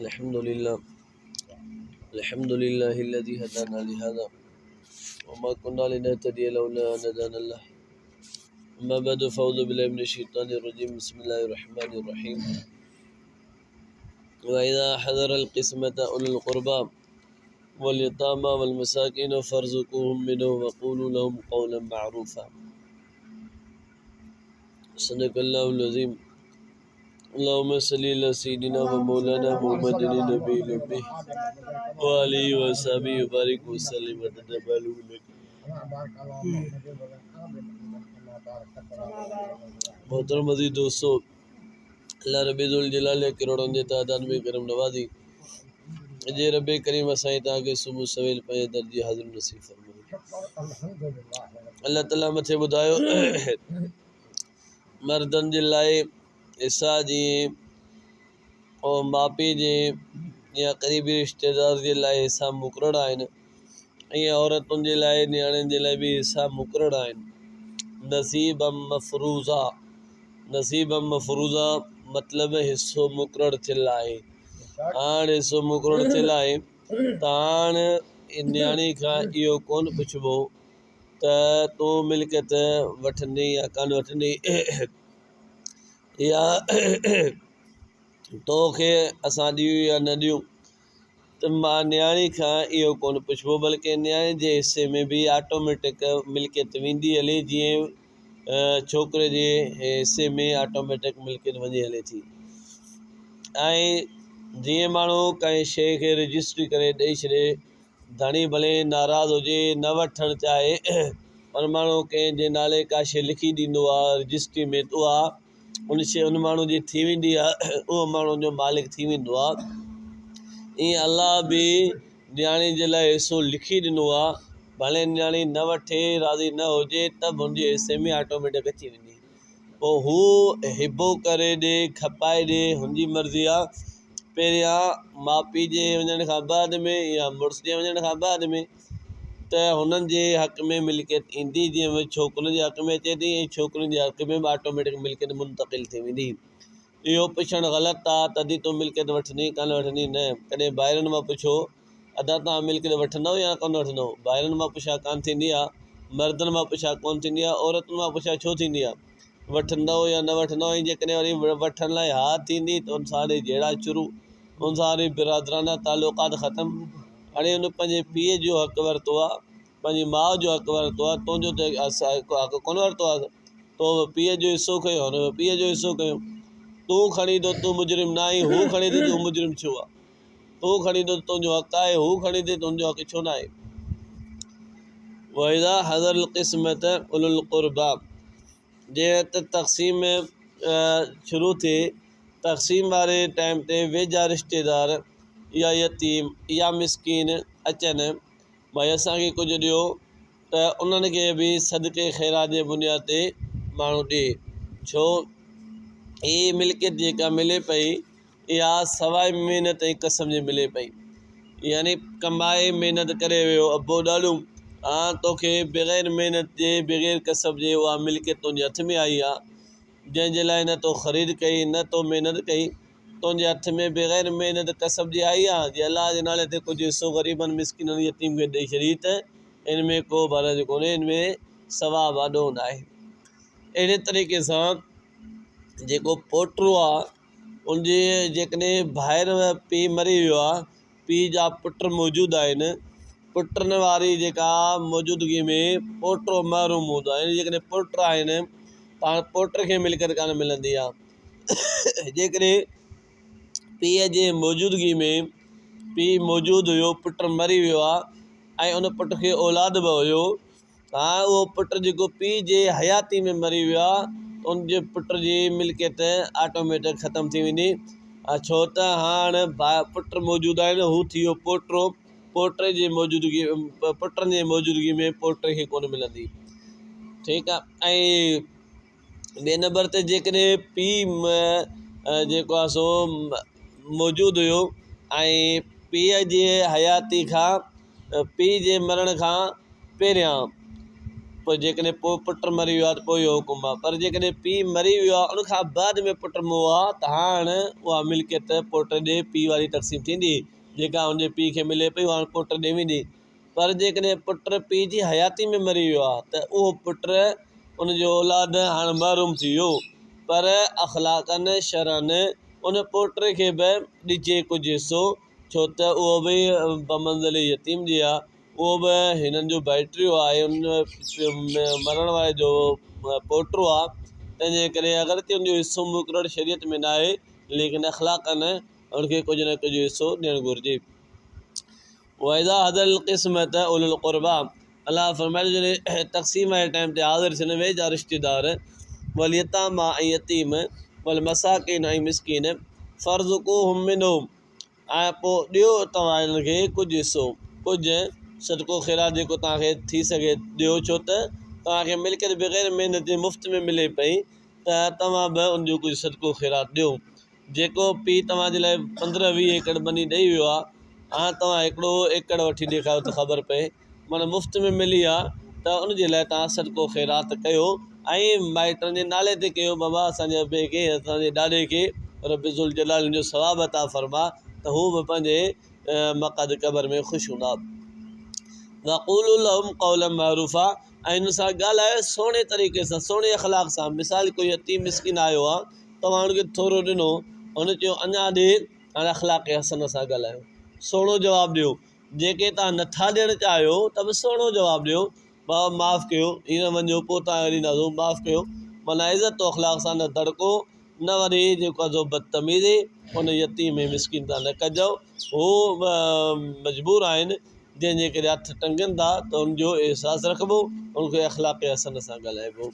الحمد لله الذي هدانا لهذا وما كنا لنهتدي لولا أن هدانا الله. أما بعد فأعوذ بالله من الشيطان الرجيم. بسم الله الرحمن الرحيم. وإذا حضر القسمة أولو القربى واليتامى والمساكين فارزقوهم منه وقولوا لهم قولا معروفا. صدق الله العظيم. اللهم صل على سيدنا ومولانا محمد النبي الأمي وآله وصحبه وبارك وسلم وتقبلوا لك. मोहतरम अज़ीज़ दोस्तों, अल्लाह रब्बुल जलाल करोड़ों जे तादाद में करम नवाज़ी जे रब्बे करीम असां तव्हांखे सुबुह सवेल पंहिंजे दर जी हाज़िर नसीब फरमाए। अल्लाह ताला मथे ॿुधायो मर्दनि जे लाइ हिसा जीअं ऐं माउ पीउ जे या क़रीबी रिश्तेदार जे लाइ हिसा मुक़ररु आहिनि, ऐं औरतुनि जे लाइ नियाणियुनि जे लाइ बि हिसा मुक़ररु आहिनि। नसीबम मफ़रूज़ा मतिलबु हिसो मुक़ररु थियलु आहे। हाणे हिसो मुक़ररु थियलु आहे त हाणे नियाणी खां इहो कोन पुछिबो त तूं मिल्कियत वठंदी या कान वठंदी, या तोखे असां ॾियूं या न ॾियूं, त मां नियाणी खां इहो कोन पुछिबो, बल्कि नियाणी जे हिसे में बि ऑटोमेटिक मिल्कियत वेंदी हले, जीअं छोकिरे जे हिसे में ऑटोमेटिक मिल्कियत वञी हले थी। ऐं जीअं माण्हू कंहिं शइ खे रजिस्ट्री करे ॾेई छॾे, धणी भले नाराज़ हुजे न वठणु चाहे, पर माण्हू कंहिंजे नाले का शइ लिखी ॾींदो आहे रजिस्ट्री में, त उहा उन शइ उन माण्हू जी थी वेंदी आहे, उहो माण्हू जो मालिक थी वेंदो आहे। ईअं अलाह बि नियाणी जे लाइ हिसो लिखी ॾिनो आहे, भले नियाणी न वठे, राज़ी न हुजे, त बि हुनजे हिसे में ऑटोमेटिक अची वेंदी। पोइ हू हिबो करे ॾे, खपाए ॾे, हुनजी मर्ज़ी आहे। पहिरियां माउ पीउ जे वञण खां बाद में या मुड़ुस जे वञण खां बाद में त हुननि जे हक़ में मिल्कियत ईंदी, जीअं छोकिरनि जे हक़ में अचे थी, ऐं छोकिरियुनि जे हक़ में बि ऑटोमेटिक मिल्कियत मुंतक़िल थी वेंदी। इहो पुछणु ग़लति आहे, तॾहिं तूं मिल्कियत वठंदी कान वठंदी, न। कॾहिं ॿाहिरनि मां पुछो अदा तव्हां मिल्कियत वठंदव या कोन वठंदव। ॿाहिरनि मां पुछा कान थींदी आहे, मर्दनि मां पुछा कोन थींदी आहे, औरतुनि मां पुछा छो थींदी आहे, वठंदव या न वठंदव। ऐं जेकॾहिं वरी वठण लाइ हा थींदी त उन सां जहिड़ा शुरू, उन सां बिरादराना तालुकात ख़तमु। हाणे हुन पंहिंजे पीउ जो हक़ु वरितो आहे, पंहिंजी माउ जो हक़ु वरितो आहे, तुंहिंजो त हक़ु कोन वरितो आहे, तो पीउ जो हिसो खयो, हुन पीउ जो हिसो खयो। तूं खणी थो, तूं मुजरिम न आहीं, हू खणी थी, तूं मुजरिम छो आहे। तूं खणी थो, तुंहिंजो हक़ु आहे, हू खणी थी, तुंहिंजो हक़ु छो न आहे। वइज़ा हज़रल क़िस्मत उलुल क़ुरबा, जीअं त तक़सीम शुरू थिए, तक़सीम वारे टाइम ते वेझा रिश्तेदार या यतीम या मिसकीन अचनि, भई असांखे कुझु ॾियो, त उन्हनि खे बि सदके ख़ैरात जे बुनियाद ते माण्हू ॾिए। छो हीअ मिल्कियत जेका मिले पई, इहा सवाइ महिनत ऐं कसम जे मिले पई, यानी कमाए महिनत करे वियो अबो ॾाढो, हा तोखे बग़ैर महिनत जे बग़ैर कसब जे उहा मिल्कियत तुंहिंजे हथ में आई आहे, जंहिंजे लाइ न तो ख़रीद कई न तो महिनत कई, तुंहिंजे हथ में बग़ैर महिनत कसब जे आई आहे। जे अलाह जे नाले ते कुझु हिसो ग़रीबनि मिसकिननि यतीम खे ॾेई छॾी, त इन में को भरज कोन्हे, इन में सवाबु ॾाढो न आहे। अहिड़े तरीक़े सां जेको पोटो आहे, उनजे जेकॾहिं ॿाहिरि पीउ मरी वियो आहे, पीउ जा पुट मौजूदु आहिनि, पुटनि वारी जेका मौजूदगी में पोटो महरूम हूंदो आहे। जेकॾहिं पुट आहिनि, पाण पुट खे मिल्कियत कान मिलंदी आहे। जेकॾहिं पीउ जे मौजूदगी में पीउ मौजूदु हुयो, पुट मरी वियो आहे, ऐं उन पुट खे औलाद बि हुयो, हा उहो पुट जेको पीउ जे हयाती में मरी वियो आहे, उनजे पुट जी मिल्कियत ऑटोमेटिक ख़तमु थी वेंदी। छो त हाणे पुट मौजूदु आहिनि, हू थी वियो पोटो, पोटे जे मौजूदगी पुटनि जे मौजूदगी में पोटे खे कोन मिलंदी, ठीकु आहे। ऐं ॿिए नंबर ते जेकॾहिं पीउ जेको आहे सो मौजूदु हुयो, ऐं पीउ जे हयाती खां, पीउ जे मरण खां पहिरियां पोइ जेकॾहिं पुटु मरी वियो आहे त पोइ इहो हुकुम आहे। पर जेकॾहिं पीउ मरी वियो आहे उनखां बाद में पुटु मुओ आहे त हाणे उहा मिल्कियत पुट ॾे पीउ वारी तक़सीम थींदी, जेका हुनजे पीउ खे मिले पई हाणे पुट ॾे वेंदी। पर जेकॾहिं पुटु पीउ जी हयाती में मरी वियो आहे त उहो पुटु उनजो औलाद हाणे महरूम थी वियो, पर अख़लाक़नि शरअनि उन पोटे खे बि ॾिजे कुझु हिसो, छो त उहो बि बमंज़िल यतीम जी आहे, उहो बि हिननि जो भाइटियो आहे, उन मरण वारे जो पोटो आहे। तंहिंजे करे अगरि उनजो हिसो मुक़ररु शरीयत में न आहे, लेकिन अख़लाक़नि उनखे कुझु न कुझु हिसो ॾियणु घुरिजे। वाइदा हदल क़िस्मत उलुल क़ुरबा, अलाह फरमाए जॾहिं तक़सीम जे टाइम ते हाज़िर थियनि वेझा रिश्तेदार, वल यतामा ऐं यतीम, वल मसाकिन ऐं मिसकीन, फ़र्ज़ुक़ूहुम मिन्हु, ऐं पोइ ॾियो तव्हां हिनखे कुझु हिसो, कुझु सदको ख़ैरात जेको तव्हांखे थी सघे ॾियो, छो त तव्हांखे मिल्कियत बग़ैर महिनत मुफ़्त में मिले पई त तव्हां बि उनजो कुझु सदको ख़ैरात ॾियो। जेको पीउ तव्हांजे लाइ 15-20 एकड़ ॿनी ॾेई वियो आहे, हाणे तव्हां हिकिड़ो एकड़ वठी ॾेखारियो त ख़बर पए, माना मुफ़्त में मिली आहे, त उनजे लाइ तव्हां सदको ख़ैरात कयो ऐं माइटनि जे नाले ते कयो, बाबा असांजे अबे खे असांजे ॾाॾे खे रब ज़ुल जलाल जो सवाबु अता फ़रमा, त हू बि पंहिंजे मक़द क़बर में ख़ुशि हूंदा। वक़ूलु लहुम क़ौलन मअरूफ़ा, ऐं हिन सां ॻाल्हायो सुहिणे तरीक़े सां, सुहिणे अख़लाक़ सां। मिसाल कोई यतीम मिसकिन आयो आहे, तव्हां हुनखे थोरो ॾिनो, हुन चयो अञा ॾे, हाणे अख़लाक़ हसन सां ॻाल्हायो, सुहिणो जवाबु ॾियो। जेके तव्हां नथा ॾियणु चाहियो त बि सुहिणो जवाबु ॾियो, बाबा माफ़ु कयो, हीअं वञो पोइ तव्हां ॾींदासीं, माफ़ु कयो, माना इज़त अख़लाक़ सां न दड़को, न वरी जेको आहे सो बदतमीज़ी हुन यतीम ऐं मिसकिन सां न कजो। हू मजबूर आहिनि, जंहिंजे करे हथ टंगनि था त हुनजो अहसासु रखिबो, हुनखे अख़लाक़ हसन सां ॻाल्हाइबो।